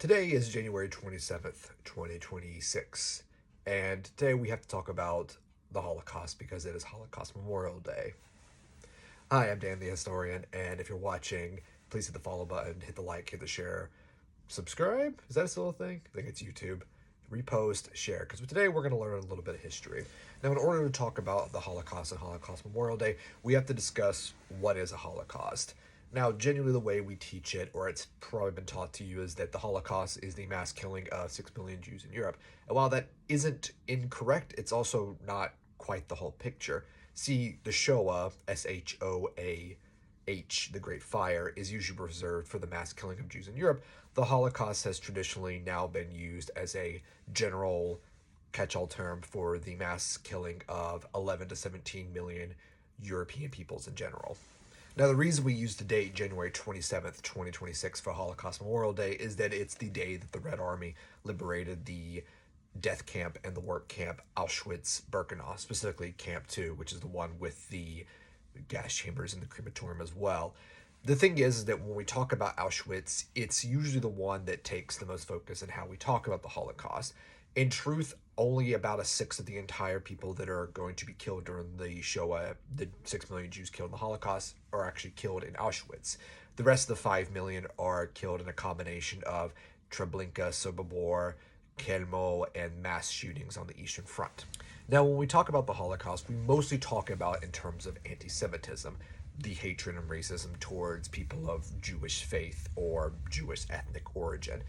Today is January 27th, 2026, and today we have to talk about the Holocaust because it is Holocaust Memorial Day. Hi, I'm Dan the Historian, and if you're watching, please hit the follow button, hit the like, hit the share, subscribe. Is that still a thing? I think it's YouTube. Repost, share, because today we're going to learn a little bit of history. Now, in order to talk about the Holocaust and Holocaust Memorial Day, we have to discuss what is a Holocaust. Now, genuinely, the way we teach it, or it's probably been taught to you, is that the Holocaust is the mass killing of 6 million Jews in Europe. And while that isn't incorrect, it's also not quite the whole picture. See, the Shoah, Shoah, the Great Fire, is usually reserved for the mass killing of Jews in Europe. The Holocaust has traditionally now been used as a general catch-all term for the mass killing of 11 to 17 million European peoples in general. Now, the reason we use the date January 27th, 2026 for Holocaust Memorial Day is that it's the day that the Red Army liberated the death camp and the work camp Auschwitz-Birkenau, specifically Camp 2, which is the one with the gas chambers and the crematorium as well. The thing is that when we talk about Auschwitz, it's usually the one that takes the most focus in how we talk about the Holocaust. In truth, only about a sixth of the entire people that are going to be killed during the Shoah, the 6 million Jews killed in the Holocaust, are actually killed in Auschwitz. The rest of the 5 million are killed in a combination of Treblinka, Sobibor, Kelmo, and mass shootings on the Eastern Front. Now, when we talk about the Holocaust, we mostly talk about in terms of anti-Semitism, the hatred and racism towards people of Jewish faith or Jewish ethnic origin.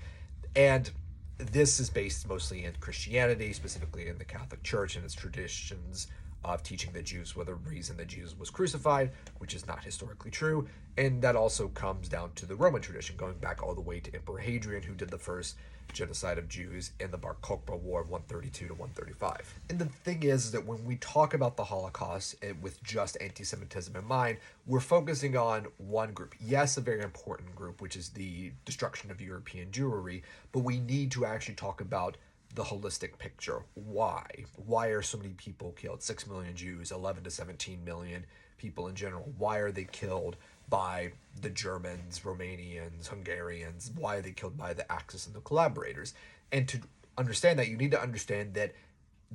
And this is based mostly in Christianity, specifically in the Catholic Church and its traditions of teaching that Jews were the reason that Jesus was crucified, which is not historically true. And that also comes down to the Roman tradition, going back all the way to Emperor Hadrian, who did the first genocide of Jews in the Bar Kokhba War of 132 to 135. And the thing is that when we talk about the Holocaust with just anti-Semitism in mind, we're focusing on one group. Yes, a very important group, which is the destruction of European Jewry, but we need to actually talk about the holistic picture. Why? Why are so many people killed? 6 million Jews, 11 to 17 million people in general. Why are they killed by the Germans, Romanians, Hungarians? Why are they killed by the Axis and the collaborators? And to understand that, you need to understand that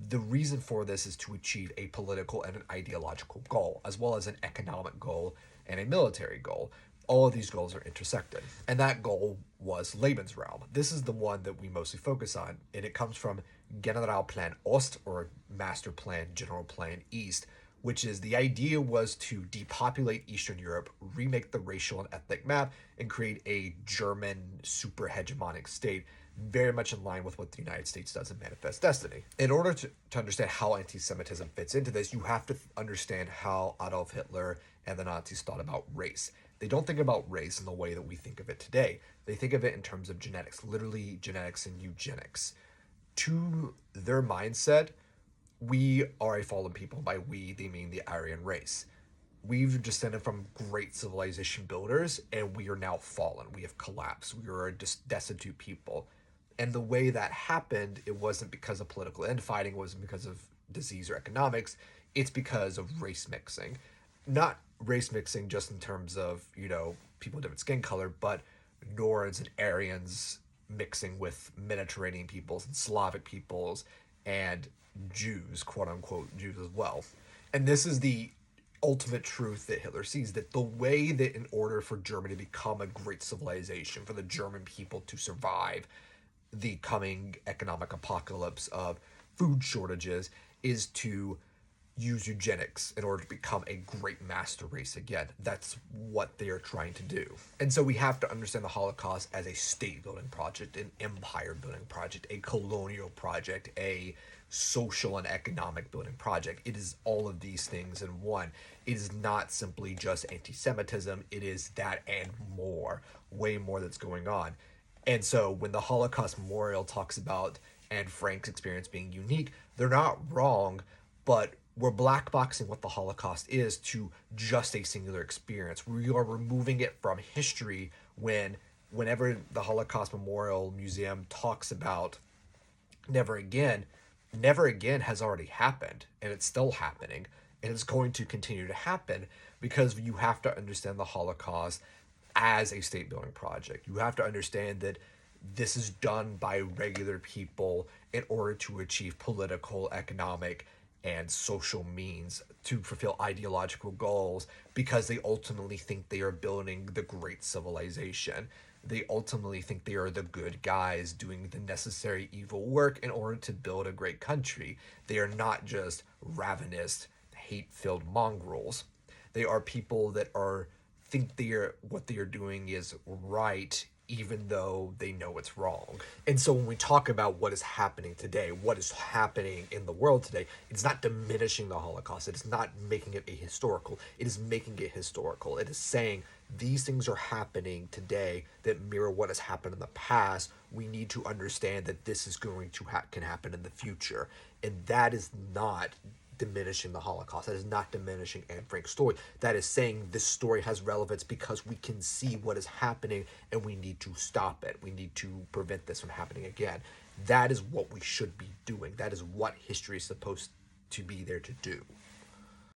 the reason for this is to achieve a political and an ideological goal, as well as an economic goal and a military goal. All of these goals are intersected. And that goal was Lebensraum. This is the one that we mostly focus on, and it comes from Generalplan Ost, or Master Plan, General Plan East, which is the idea was to depopulate Eastern Europe, remake the racial and ethnic map, and create a German super hegemonic state, very much in line with what the United States does in Manifest Destiny. In order to understand how anti-Semitism fits into this, you have to understand how Adolf Hitler and the Nazis thought about race. They don't think about race in the way that we think of it today. They think of it in terms of genetics, literally genetics and eugenics. To their mindset, we are a fallen people. By we, they mean the Aryan race. We've descended from great civilization builders, and we are now fallen. We have collapsed. We are a destitute people. And the way that happened, it wasn't because of political infighting, it wasn't because of disease or economics. It's because of race mixing. Not race mixing just in terms of, people of different skin color, but Nords and Aryans mixing with Mediterranean peoples and Slavic peoples and Jews, quote unquote Jews as well. And this is the ultimate truth that Hitler sees, that the way that in order for Germany to become a great civilization, for the German people to survive the coming economic apocalypse of food shortages, is to use eugenics in order to become a great master race again. That's what they are trying to do. And so we have to understand the Holocaust as a state building project, an empire building project, a colonial project, a social and economic building project. It is all of these things in one. It is not simply just anti-Semitism. It is that and more, way more that's going on. And so when the Holocaust Memorial talks about Anne Frank's experience being unique, they're not wrong, but we're blackboxing what the Holocaust is to just a singular experience. We are removing it from history whenever the Holocaust Memorial Museum talks about never again has already happened, and it's still happening, and it's going to continue to happen because you have to understand the Holocaust as a state building project. You have to understand that this is done by regular people in order to achieve political, economic, and social means to fulfill ideological goals because they ultimately think they are building the great civilization. They ultimately think they are the good guys doing the necessary evil work in order to build a great country. They are not just ravenous, hate-filled mongrels. They are people that are think they are what they are doing is right even though they know it's wrong. And so when we talk about what is happening today, what is happening in the world today, it's not diminishing the Holocaust. It is not making it ahistorical. It is making it historical. It is saying these things are happening today that mirror what has happened in the past. We need to understand that this is going to can happen in the future. And that is not diminishing the Holocaust. That is not diminishing Anne Frank's story. That is saying this story has relevance because we can see what is happening and we need to stop it. We need to prevent this from happening again. That is what we should be doing. That is what history is supposed to be there to do.